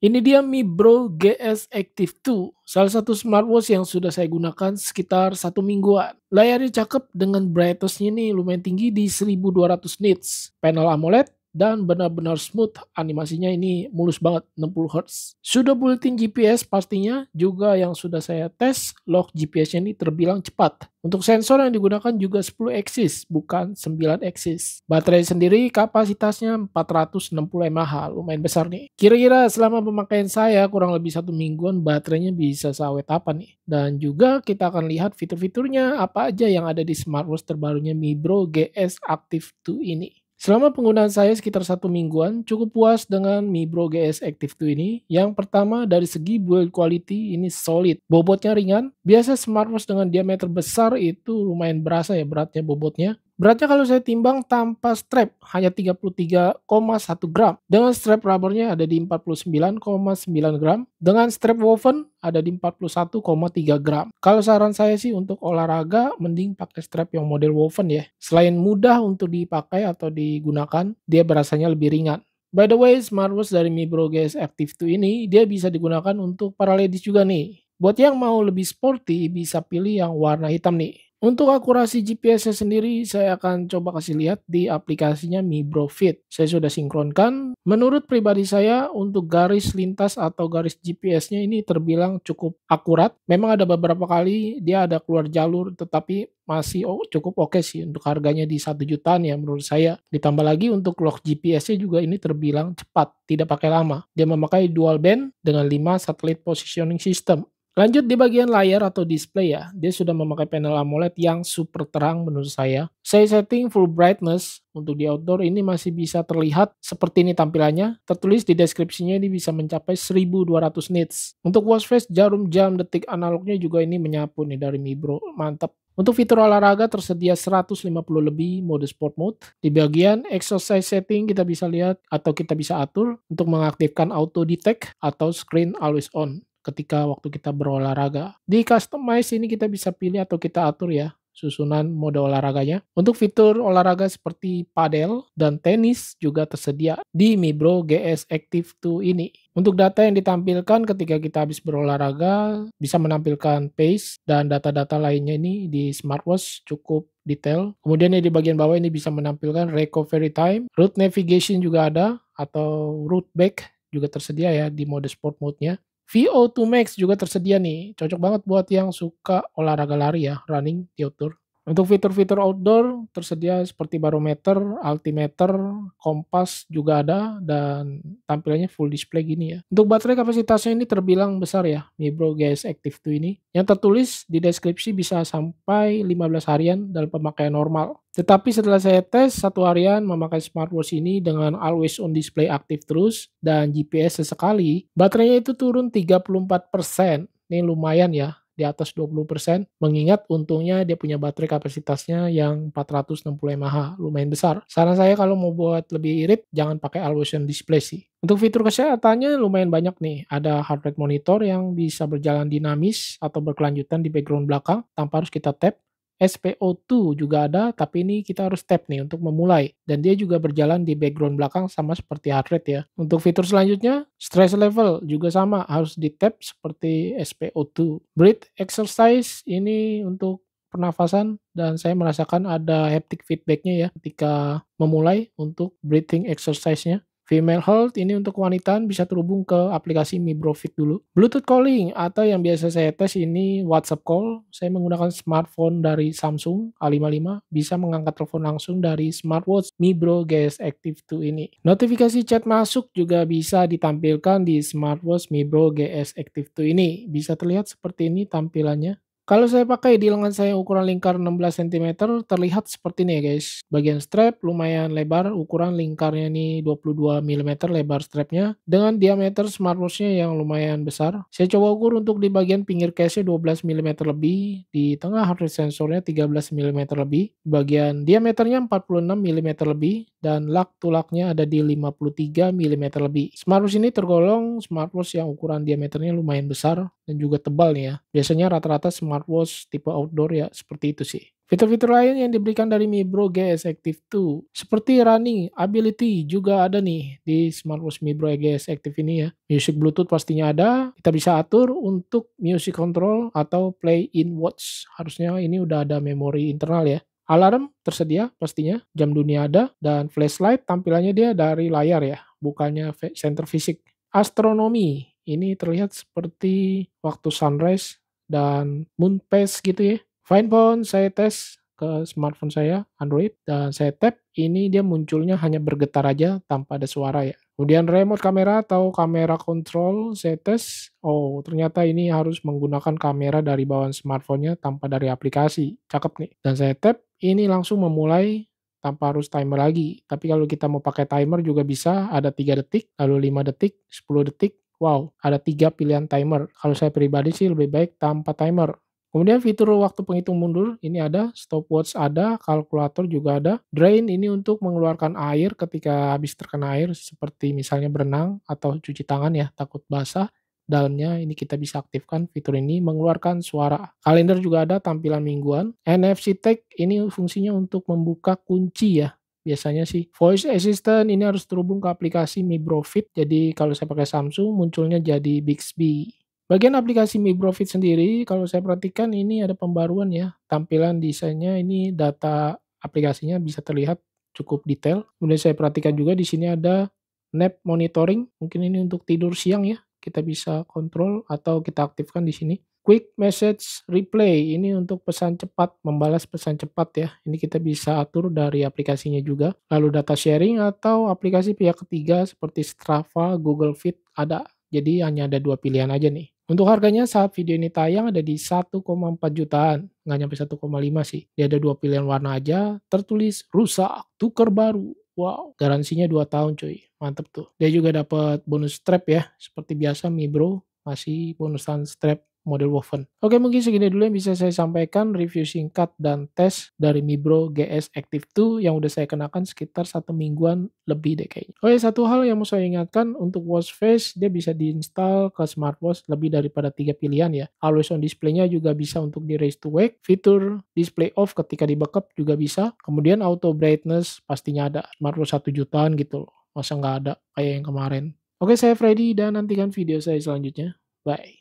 Ini dia Mi Bro GS Active 2, salah satu smartwatch yang sudah saya gunakan sekitar 1 mingguan. Layarnya cakep dengan brightness-nya nih lumayan tinggi di 1200 nits, panel AMOLED, dan benar-benar smooth, animasinya ini mulus banget 60 Hz. Sudah built-in GPS pastinya, juga yang sudah saya tes, log GPS-nya ini terbilang cepat. Untuk sensor yang digunakan juga 10 axis, bukan 9 axis. Baterai sendiri kapasitasnya 460 mAh, lumayan besar nih. Kira-kira selama pemakaian saya kurang lebih 1 mingguan, baterainya bisa seawet apa nih? Dan juga kita akan lihat fitur-fiturnya apa aja yang ada di smartwatch terbarunya Mi Bro GS Active 2 ini. Selama penggunaan saya sekitar 1 mingguan, cukup puas dengan Mi Bro GS Active 2 ini. Yang pertama dari segi build quality ini solid, bobotnya ringan. Biasa smartwatch dengan diameter besar itu lumayan berasa ya beratnya bobotnya. Beratnya kalau saya timbang tanpa strap hanya 33,1 gram. Dengan strap rubbernya ada di 49,9 gram. Dengan strap woven ada di 41,3 gram. Kalau saran saya sih untuk olahraga mending pakai strap yang model woven ya. Selain mudah untuk dipakai atau digunakan, dia berasanya lebih ringan. By the way, smartwatch dari Mi Bro GS Active 2 ini dia bisa digunakan untuk para ladies juga nih. Buat yang mau lebih sporty bisa pilih yang warna hitam nih. Untuk akurasi GPS-nya sendiri, saya akan coba kasih lihat di aplikasinya Mi Bro Fit. Saya sudah sinkronkan. Menurut pribadi saya, untuk garis lintas atau garis GPS-nya ini terbilang cukup akurat. Memang ada beberapa kali dia ada keluar jalur, tetapi masih cukup oke sih untuk harganya di 1 jutaan ya menurut saya. Ditambah lagi untuk log GPS-nya juga ini terbilang cepat, tidak pakai lama. Dia memakai dual band dengan 5 satellite positioning system. Lanjut di bagian layar atau display ya, dia sudah memakai panel AMOLED yang super terang menurut saya. Saya setting full brightness, untuk di outdoor ini masih bisa terlihat seperti ini tampilannya. Tertulis di deskripsinya ini bisa mencapai 1200 nits. Untuk watch face, jarum jam, detik analognya juga ini menyapu nih dari Mi Bro, mantap. Untuk fitur olahraga tersedia 150 lebih mode sport mode. Di bagian exercise setting kita bisa lihat atau kita bisa atur untuk mengaktifkan auto detect atau screen always on ketika waktu kita berolahraga. Di customize ini kita bisa pilih atau kita atur ya susunan mode olahraganya. Untuk fitur olahraga seperti padel dan tenis juga tersedia di Mi Bro GS Active 2 ini. Untuk data yang ditampilkan ketika kita habis berolahraga bisa menampilkan pace dan data-data lainnya ini di smartwatch cukup detail. Kemudian di bagian bawah ini bisa menampilkan recovery time, route navigation juga ada atau route back juga tersedia ya di mode sport mode-nya. VO2 Max juga tersedia nih, cocok banget buat yang suka olahraga lari ya, running di outdoor. Untuk fitur-fitur outdoor tersedia seperti barometer, altimeter, kompas juga ada, dan tampilannya full display gini ya. Untuk baterai kapasitasnya ini terbilang besar ya, Mi Bro GS Active 2 ini. Yang tertulis di deskripsi bisa sampai 15 harian dalam pemakaian normal. Tetapi setelah saya tes 1 harian memakai smartwatch ini dengan always on display aktif terus dan GPS sesekali, baterainya itu turun 34%. Ini lumayan ya, di atas 20%, mengingat untungnya dia punya baterai kapasitasnya yang 460 mAh, lumayan besar. Saran saya kalau mau buat lebih irit, jangan pakai always on display sih. Untuk fitur kesehatannya lumayan banyak nih, ada heart rate monitor yang bisa berjalan dinamis atau berkelanjutan di background belakang tanpa harus kita tap. SpO2 juga ada, tapi ini kita harus tap nih untuk memulai. Dan dia juga berjalan di background belakang sama seperti heart rate ya. Untuk fitur selanjutnya, stress level juga sama, harus di tap seperti SpO2. Breath exercise ini untuk pernafasan dan saya merasakan ada haptic feedback-nya ya ketika memulai untuk breathing exercise-nya. Female health ini untuk wanita bisa terhubung ke aplikasi Mi Bro Fit dulu. Bluetooth calling atau yang biasa saya tes ini WhatsApp call. Saya menggunakan smartphone dari Samsung A55 bisa mengangkat telepon langsung dari smartwatch Mi Bro GS Active 2 ini. Notifikasi chat masuk juga bisa ditampilkan di smartwatch Mi Bro GS Active 2 ini. Bisa terlihat seperti ini tampilannya. Kalau saya pakai di lengan saya ukuran lingkar 16 cm, terlihat seperti ini ya guys. Bagian strap lumayan lebar, ukuran lingkarnya ini 22 mm lebar strapnya. Dengan diameter smartwatch-nya yang lumayan besar. Saya coba ukur untuk di bagian pinggir case-nya 12 mm lebih, di tengah heart rate sensornya 13 mm lebih, bagian diameternya 46 mm lebih, dan lug to lug-nya ada di 53 mm lebih. Smartwatch ini tergolong smartwatch yang ukuran diameternya lumayan besar dan juga tebal nih ya. Biasanya rata-rata smartwatch tipe outdoor ya seperti itu sih. Fitur-fitur lain yang diberikan dari Mi Bro GS Active 2 seperti running ability juga ada nih di smartwatch Mi Bro GS Active ini ya. Music Bluetooth pastinya ada. Kita bisa atur untuk music control atau play in watch. Harusnya ini udah ada memori internal ya. Alarm tersedia pastinya, jam dunia ada, dan flashlight tampilannya dia dari layar ya, bukannya center fisik. Astronomi, ini terlihat seperti waktu sunrise dan moon phase gitu ya. Find Phone saya tes ke smartphone saya Android dan saya tap, ini dia munculnya hanya bergetar aja tanpa ada suara ya. Kemudian remote kamera atau kamera control saya tes, oh ternyata ini harus menggunakan kamera dari bawaan smartphone-nya tanpa dari aplikasi, cakep nih. Dan saya tap, ini langsung memulai tanpa harus timer lagi. Tapi kalau kita mau pakai timer juga bisa, ada 3 detik, lalu 5 detik, 10 detik, wow ada 3 pilihan timer. Kalau saya pribadi sih lebih baik tanpa timer. Kemudian fitur waktu penghitung mundur, ini ada, stopwatch ada, kalkulator juga ada. Drain ini untuk mengeluarkan air ketika habis terkena air, seperti misalnya berenang atau cuci tangan ya, takut basah. Dalamnya ini kita bisa aktifkan fitur ini mengeluarkan suara. Kalender juga ada tampilan mingguan. NFC tag ini fungsinya untuk membuka kunci ya. Biasanya sih. Voice Assistant ini harus terhubung ke aplikasi Mi Bro Fit. Jadi kalau saya pakai Samsung munculnya jadi Bixby. Bagian aplikasi Mi Bro Fit sendiri, kalau saya perhatikan ini ada pembaruan ya. Tampilan desainnya ini data aplikasinya bisa terlihat cukup detail. Kemudian saya perhatikan juga di sini ada nap monitoring, mungkin ini untuk tidur siang ya. Kita bisa kontrol atau kita aktifkan di sini. Quick message replay, ini untuk pesan cepat, membalas pesan cepat ya. Ini kita bisa atur dari aplikasinya juga. Lalu data sharing atau aplikasi pihak ketiga seperti Strava, Google Fit ada. Jadi hanya ada 2 pilihan aja nih. Untuk harganya saat video ini tayang ada di 1,4 jutaan, nggak nyampe 1,5 sih. Dia ada 2 pilihan warna aja, tertulis rusak, tuker baru. Wow, garansinya 2 tahun cuy, mantep tuh. Dia juga dapat bonus strap ya, seperti biasa Mi Bro masih bonusan strap model woven. Oke, mungkin segini dulu yang bisa saya sampaikan review singkat dan tes dari Mi Bro GS Active 2 yang udah saya kenakan sekitar 1 mingguan lebih deh kayaknya. Oh ya, satu hal yang mau saya ingatkan untuk watch face, dia bisa diinstal ke smartwatch lebih daripada 3 pilihan ya. Always on display-nya juga bisa untuk di raise to wake, fitur display off ketika di backup juga bisa, kemudian auto brightness pastinya ada. Smartwatch 1 jutaan gitu loh, masa nggak ada kayak yang kemarin. Oke, saya Freddy dan nantikan video saya selanjutnya. Bye.